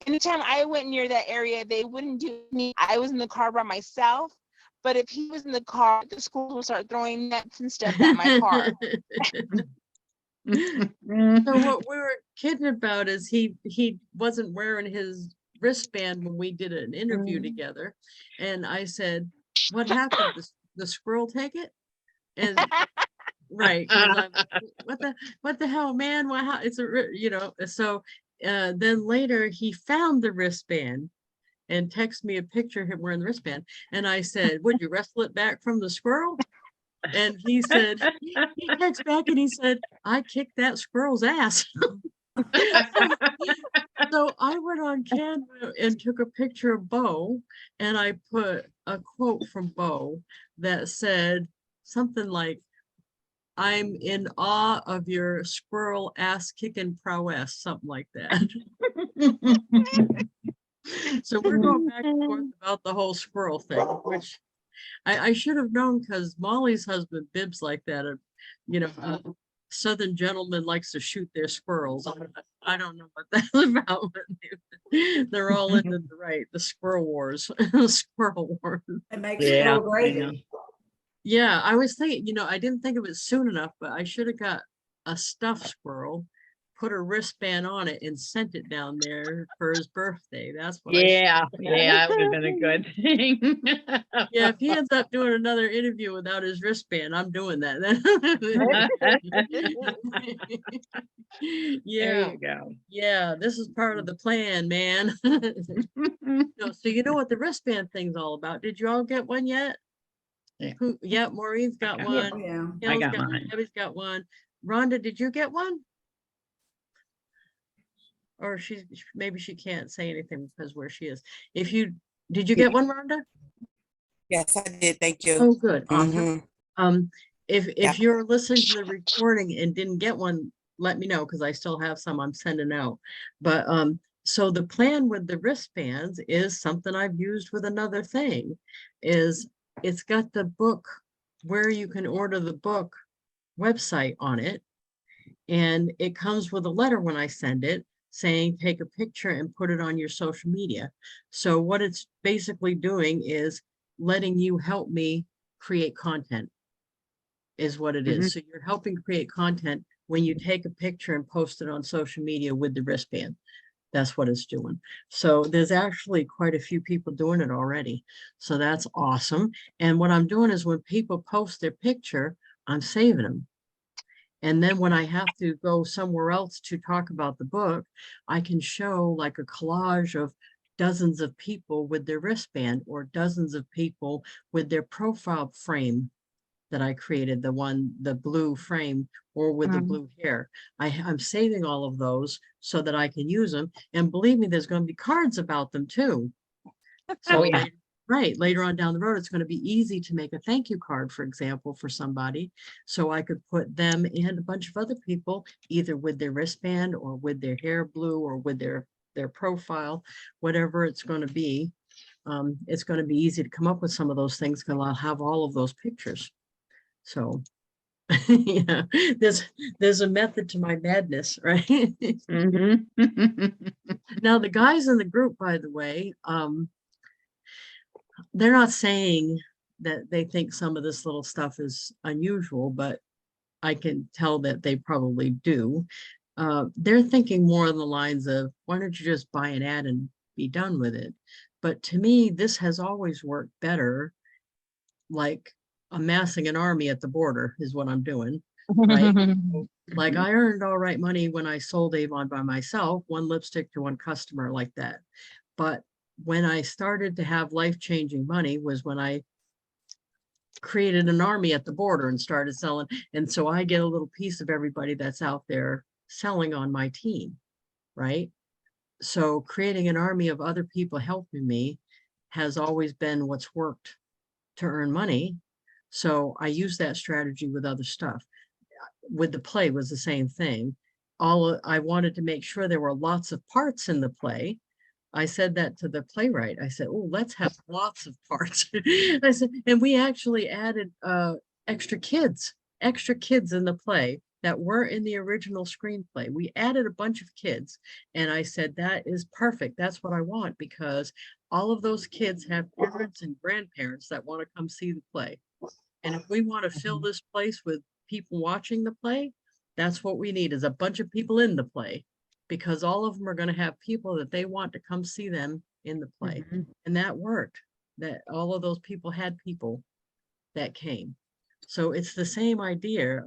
anytime I went near that area, they wouldn't do me. I was in the car by myself. But if he was in the car, the schools would start throwing nuts and stuff at my car. So what we were kidding about is he wasn't wearing his wristband when we did an interview together, and I said, "What happened? The squirrel take it?" And right, because I'm what the hell, man? Why? How? It's So then later he found the wristband and texted me a picture of him wearing the wristband, and I said, "Would you wrestle it back from the squirrel?" And he said, he texted back and he said, "I kicked that squirrel's ass." So I went on Canva and took a picture of Bo, and I put a quote from Bo that said something like, "I'm in awe of your squirrel ass kicking prowess," something like that. So we're going back and forth about the whole squirrel thing, which I should have known, because Molly's husband Bib's like that. Southern gentleman likes to shoot their squirrels. I don't know what that's about. But they're all into the right, the squirrel wars, squirrel wars. It makes Yeah, squirrel I know. gravy. Yeah, I was thinking, I didn't think of it soon enough, but I should have got a stuffed squirrel, put a wristband on it and sent it down there for his birthday. That's what I should. Yeah, that would have been a good thing. Yeah, if he ends up doing another interview without his wristband, I'm doing that. There Yeah, you go. yeah, this is part of the plan, man. No, so you know what the wristband thing's all about. Did you all get one yet? Yeah. Yeah, Maureen's got got one. Oh, yeah. Gail's got got one, mine. Debbie's got one. Rhonda, did you get one? Or maybe she can't say anything because where she is. Did you get one, Rhonda? Yes, I did. Thank you. Oh, good, awesome. Mhm. If Yeah. you're listening to the recording and didn't get one, let me know because I still have some I'm sending out. But so the plan with the wristbands is something I've used with another thing, is it's got the book where you can order the book website on it. And it comes with a letter when I send it saying, take a picture and put it on your social media. So what it's basically doing is letting you help me create content is what it is. So you're helping create content when you take a picture and post it on social media with the wristband. That's what it's doing. So there's actually quite a few people doing it already. So that's awesome. And what I'm doing is when people post their picture, I'm saving them. And then when I have to go somewhere else to talk about the book, I can show like a collage of dozens of people with their wristband or dozens of people with their profile frame that I created, the blue frame or with the blue hair. I'm saving all of those so that I can use them. And believe me, there's going to be cards about them too. So yeah. later on down the road, it's going to be easy to make a thank you card, for example, for somebody. So I could put them and a bunch of other people either with their wristband or with their hair blue or with their profile, whatever it's going to be. It's going to be easy to come up with some of those things because I'll have all of those pictures. So yeah, there's a method to my madness, right? Now the guys in the group, by the way, they're not saying that they think some of this little stuff is unusual, but I can tell that they probably do. They're thinking more on the lines of, why don't you just buy an ad and be done with it? But to me, this has always worked better, like amassing an army at the border is what I'm doing, right? Like I earned all right money when I sold Avon by myself, one lipstick to one customer like that. But when I started to have life-changing money was when I created an army at the border and started selling. And so I get a little piece of everybody that's out there selling on my team, right? So creating an army of other people helping me has always been what's worked to earn money. So I use that strategy with other stuff. With the play was the same thing. I wanted to make sure there were lots of parts in the play. I said that to the playwright. I said, oh, let's have lots of parts. I said, and we actually added extra kids in the play that weren't in the original screenplay. We added a bunch of kids. And I said, that is perfect. That's what I want because all of those kids have parents and grandparents that want to come see the play. And if we want to fill this place with people watching the play, that's what we need is a bunch of people in the play because all of them are going to have people that they want to come see them in the play. And that worked, that all of those people had people that came. So it's the same idea.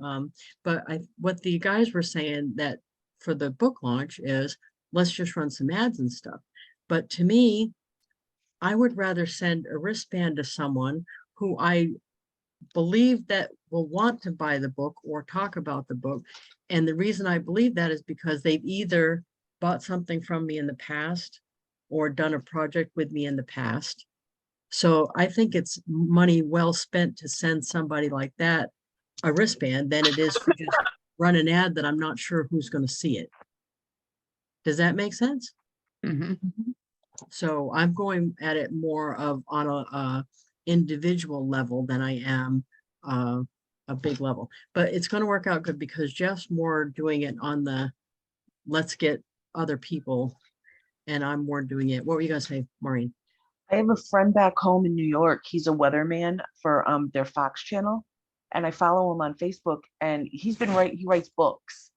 But what the guys were saying that for the book launch is let's just run some ads and stuff. But to me, I would rather send a wristband to someone who I believe that will want to buy the book or talk about the book. And the reason I believe that is because they've either bought something from me in the past or done a project with me in the past. So I think it's money well spent to send somebody like that a wristband than it is to just run an ad that I'm not sure who's going to see it. Does that make sense? So I'm going at it more of on a individual level than I am a big level, but it's going to work out good because Jeff's more doing it on the, let's get other people, and I'm more doing it. What were you going to say, Maureen? I have a friend back home in New York. He's a weatherman for their Fox channel, and I follow him on Facebook. And he writes books,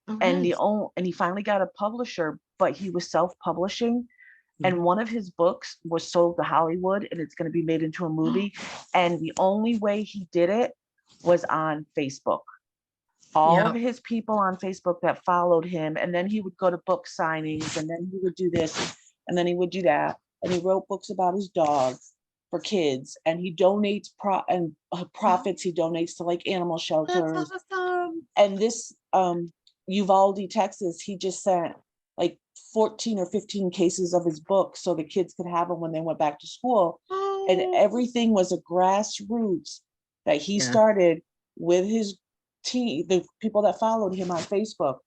Oh, and nice. and he finally got a publisher, but he was self-publishing. And one of his books was sold to Hollywood, and it's going to be made into a movie. And the only way he did it was on Facebook. All of his people on Facebook that followed him, and then he would go to book signings, and then he would do this, and then he would do that. And he wrote books about his dogs for kids, and he donates profits. He donates to like animal shelters. That's awesome. And this Uvalde, Texas, he just sent like 14 or 15 cases of his book so the kids could have them when they went back to school. And Oh. everything was a grassroots that he started with his team, the people that followed him on Facebook.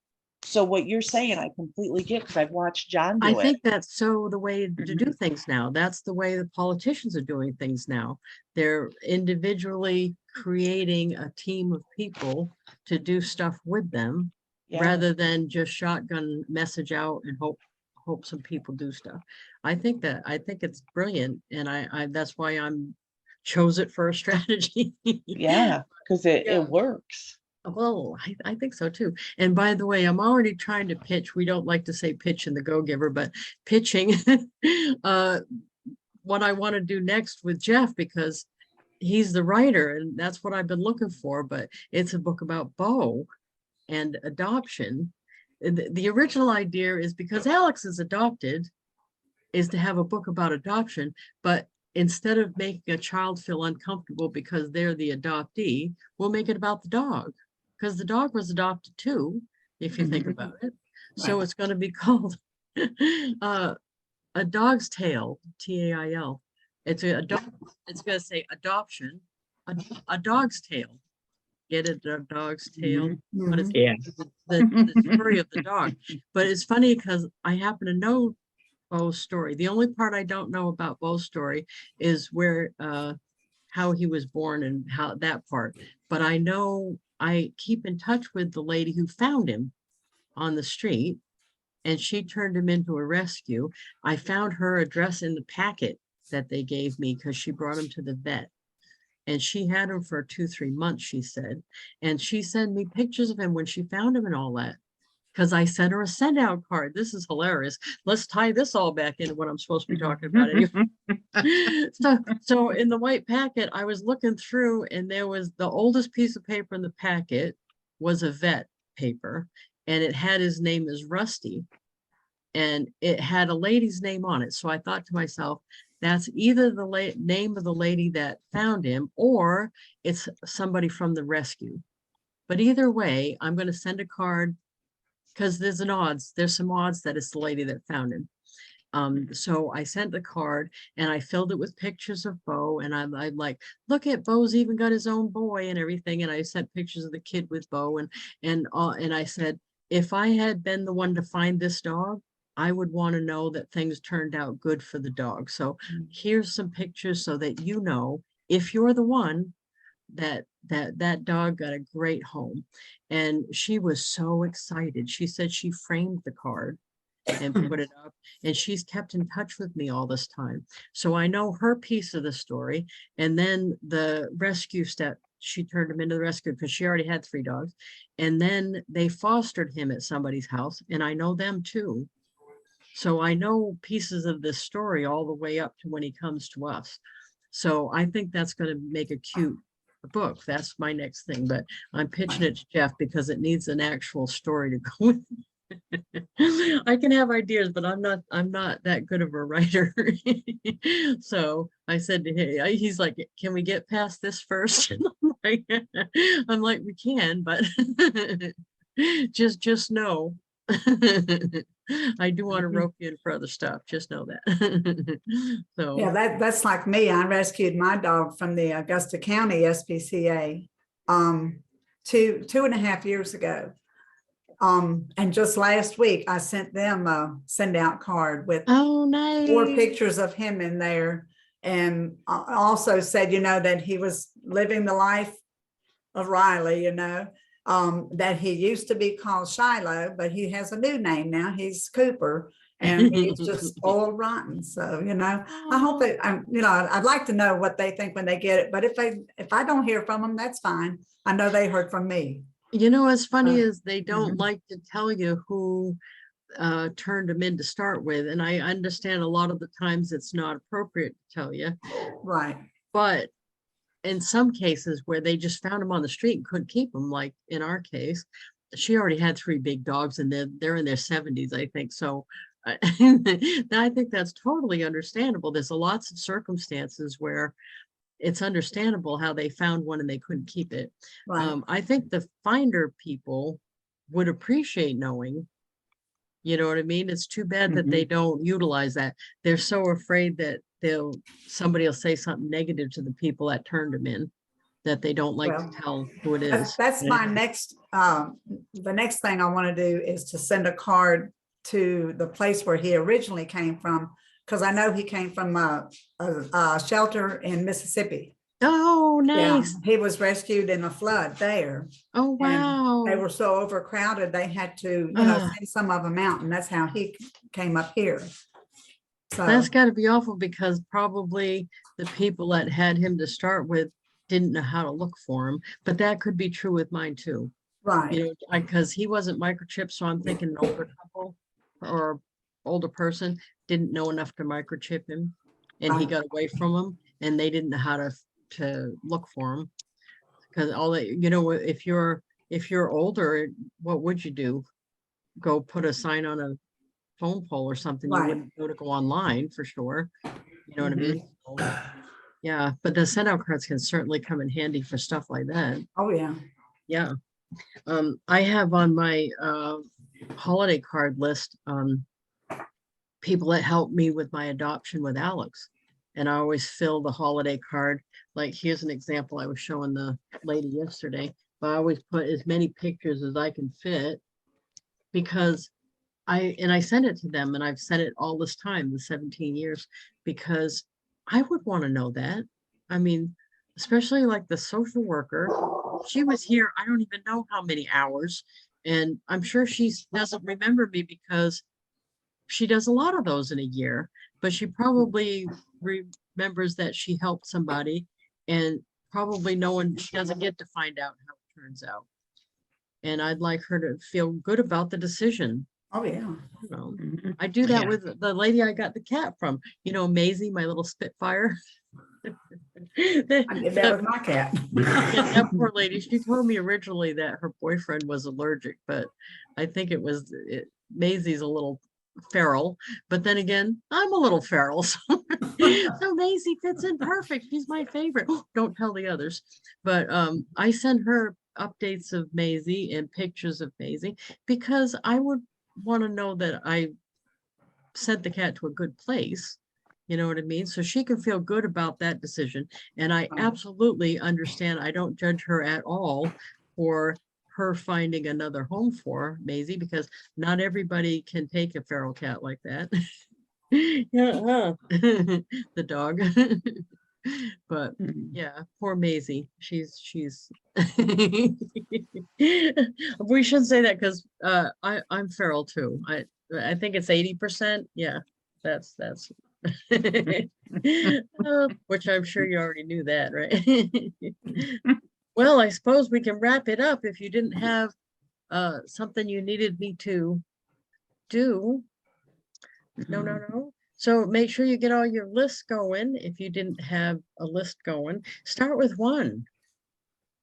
So what you're saying, I completely get, because I've watched John do I it. think that's so the way to do things now. That's the way the politicians are doing things now. They're individually creating a team of people to do stuff with them, Yeah. rather than just shotgun message out and hope some people do stuff. I think it's brilliant, and I that's why I'm chose it for a strategy. Yeah, because it works. Well, I think so too. And by the way, I'm already trying to pitch. We don't like to say pitch in the Go Giver, but pitching what I want to do next with Jeff, because he's the writer and that's what I've been looking for. But it's a book about Bo and adoption. The original idea is because Alex is adopted, is to have a book about adoption, but instead of making a child feel uncomfortable because they're the adoptee, we'll make it about the dog, because the dog was adopted too, if you think about it. So it's going to be called A Dog's Tale, T-A-I-L. It's a dog. It's going to say adoption, a dog's tale. Get it, a dog's tale, but it's the story of the dog. But it's funny because I happen to know Bo's story. The only part I don't know about Bo's story is where how he was born and how that part. But I know I keep in touch with the lady who found him on the street, and she turned him into a rescue. I found her address in the packet that they gave me because she brought him to the vet. And she had him for 2-3 months, she said. And she sent me pictures of him when she found him and all that, because I sent her a send out card. This is hilarious. Let's tie this all back into what I'm supposed to be talking about anyway. So in the white packet, I was looking through, and there was the oldest piece of paper in the packet was a vet paper, and it had his name as Rusty, and it had a lady's name on it. So I thought to myself, that's either the name of the lady that found him, or it's somebody from the rescue. But either way, I'm going to send a card, because there's some odds that it's the lady that found him. So I sent the card and I filled it with pictures of Bo, and I'm like, look at Bo's even got his own boy and everything. And I sent pictures of the kid with Bo, and I said, if I had been the one to find this dog, I would want to know that things turned out good for the dog. So here's some pictures so that you know, if you're the one, that dog got a great home. And she was so excited. She said she framed the card and put it up, and she's kept in touch with me all this time. So I know her piece of the story. And then the rescue step, she turned him into the rescue because she already had 3 dogs. And then they fostered him at somebody's house, and I know them too. So I know pieces of this story all the way up to when he comes to us. So I think that's going to make a cute book. That's my next thing, but I'm pitching it to Jeff because it needs an actual story to go with. I can have ideas, but I'm not that good of a writer. So I said to him, he's like, can we get past this first? And I'm like, we can, but just know. I do want to rope you in for other stuff. Just know that. So Yeah, that's like me. I rescued my dog from the Augusta County SPCA 2.5 years ago. And just last week, I sent them a send out card with nice 4 pictures of him in there. And I also said, that he was living the life of Riley, that he used to be called Shiloh, but he has a new name now. He's Cooper, and he's just spoiled rotten. So, I hope that I'd like to know what they think when they get it. But if I don't hear from them, that's fine. I know they heard from me. What's funny Uh, is they don't like to tell you who turned them in to start with. And I understand a lot of the times it's not appropriate to tell you. Right. But in some cases where they just found them on the street and couldn't keep them, like in our case, she already had 3 big dogs and they're in their 70s, I think. So I think that's totally understandable. There's lots of circumstances where it's understandable how they found one and they couldn't keep it. Right. I think the finder people would appreciate knowing, you know what I mean? It's too bad that they don't utilize that. They're so afraid that somebody will say something negative to the people that turned them in, that they don't like Well, to tell who it is. That's my next, the next thing I want to do is to send a card to the place where he originally came from, because I know he came from a shelter in Mississippi. Oh, nice. Yeah, he was rescued in a flood there. Oh, wow. And they were so overcrowded, they had to, send some of them out, and that's how he came up here. So That's got to be awful, because probably the people that had him to start with didn't know how to look for him. But that could be true with mine too. right. Because he wasn't microchipped, so I'm thinking an older couple or older person didn't know enough to microchip him, and he Right. got away from them, and they didn't know how to look for him. Because all that, if you're older, what would you do? Go put a sign on a phone pole or something? You Right. wouldn't go to go online for sure. You know what I Mhm. mean? So, yeah, but the send-out cards can certainly come in handy for stuff like that. Oh, yeah. Yeah. I have on my holiday card list people that helped me with my adoption with Alex. And I always fill the holiday card. Like, here's an example I was showing the lady yesterday, but I always put as many pictures as I can fit, because I send it to them, and I've sent it all this time, the 17 years, because I would want to know that. I mean, especially like the social worker, she was here, I don't even know how many hours, and I'm sure she doesn't remember me because she does a lot of those in a year, but she probably remembers that she helped somebody, and probably no one, she doesn't get to find out how it turns out. And I'd like her to feel good about the decision. Oh, yeah. I do that Yeah. with the lady I got the cat from, Maisie, my little Spitfire. I did that with my cat. That poor lady, she told me originally that her boyfriend was allergic, but I think Maisie's a little feral, but then again, I'm a little feral. So Maisie fits in perfect. She's my favorite. Don't tell the others. But I send her updates of Maisie and pictures of Maisie, because I would want to know that I sent the cat to a good place. You know what I mean? So she can feel good about that decision. And I absolutely understand. I don't judge her at all for her finding another home for Maisie, because not everybody can take a feral cat like that. Yeah, the dog. But yeah, poor Maisie. She's we shouldn't say that, because I'm feral too. I think it's 80%. Yeah, that's which I'm sure you already knew that, right? Well, I suppose we can wrap it up if you didn't have something you needed me to do. No. So make sure you get all your lists going. If you didn't have a list going, start with one.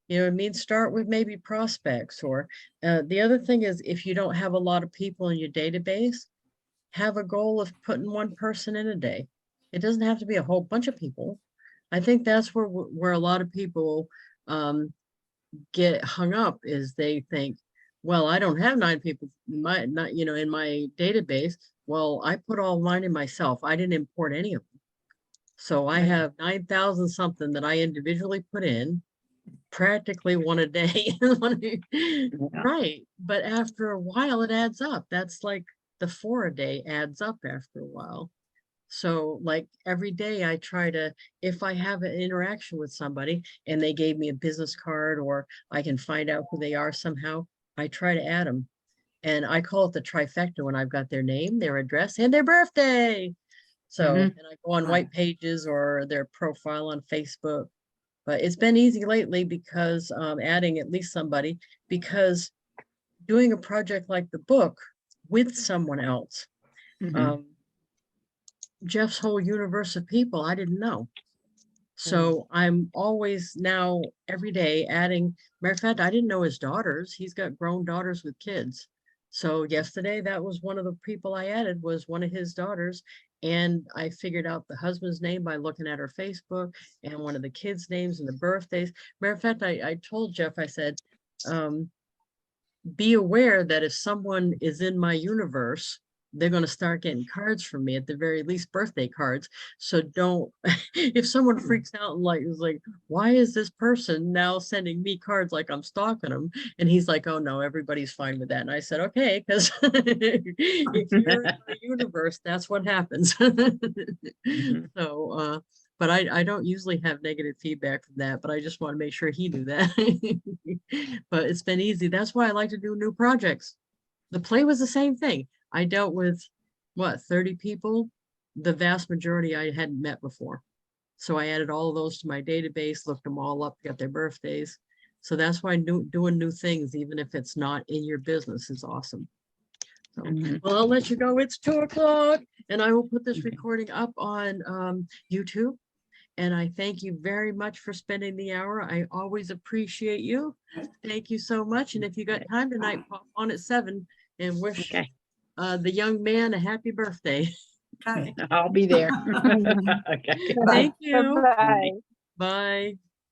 You know what I mean? Start with maybe prospects, or the other thing is, if you don't have a lot of people in your database, have a goal of putting one person in a day. It doesn't have to be a whole bunch of people. I think that's where a lot of people get hung up, is they think, well, I don't have 9 people in my database. Well, I put all mine in myself. I didn't import any of them. So I have 9,000 something that I individually put in, practically one a day. Right. But after a while, it adds up. That's like the 4 a day adds up after a while. So like every day I try to, if I have an interaction with somebody and they gave me a business card or I can find out who they are somehow, I try to add them. And I call it the trifecta when I've got their name, their address, and their birthday. So, Mhm. and I go on Right. white pages or their profile on Facebook. But it's been easy lately because adding at least somebody, because doing a project like the book with someone else, Mhm. Jeff's whole universe of people, I didn't know. So I'm always now every day adding, matter of fact, I didn't know his daughters. He's got grown daughters with kids. So yesterday, that was one of the people I added was one of his daughters. And I figured out the husband's name by looking at her Facebook and one of the kids' names and the birthdays. Matter of fact, I told Jeff, I said, be aware that if someone is in my universe, they're going to start getting cards from me, at the very least birthday cards. So don't, if someone freaks out and like is like, why is this person now sending me cards like I'm stalking them? And he's like, oh no, everybody's fine with that. And I said, okay, because if you're in my universe, that's what happens. Mhm. So but I don't usually have negative feedback from that, but I just want to make sure he knew that. But it's been easy. That's why I like to do new projects. The play was the same thing. I dealt with what, 30 people? The vast majority I hadn't met before. So I added all of those to my database, looked them all up, got their birthdays. So that's why doing new things, even if it's not in your business, is awesome. So, Mhm. well, I'll let you go. It's 2 o'clock and I will put this Okay. recording up on YouTube. And I thank you very much for spending the hour. I always appreciate you. Thank you so much. And if you got time tonight, pop on at 7 and wish Okay, the young man a happy birthday. Okay. I'll be there. Okay. Bye. Thank you. Bye. Bye.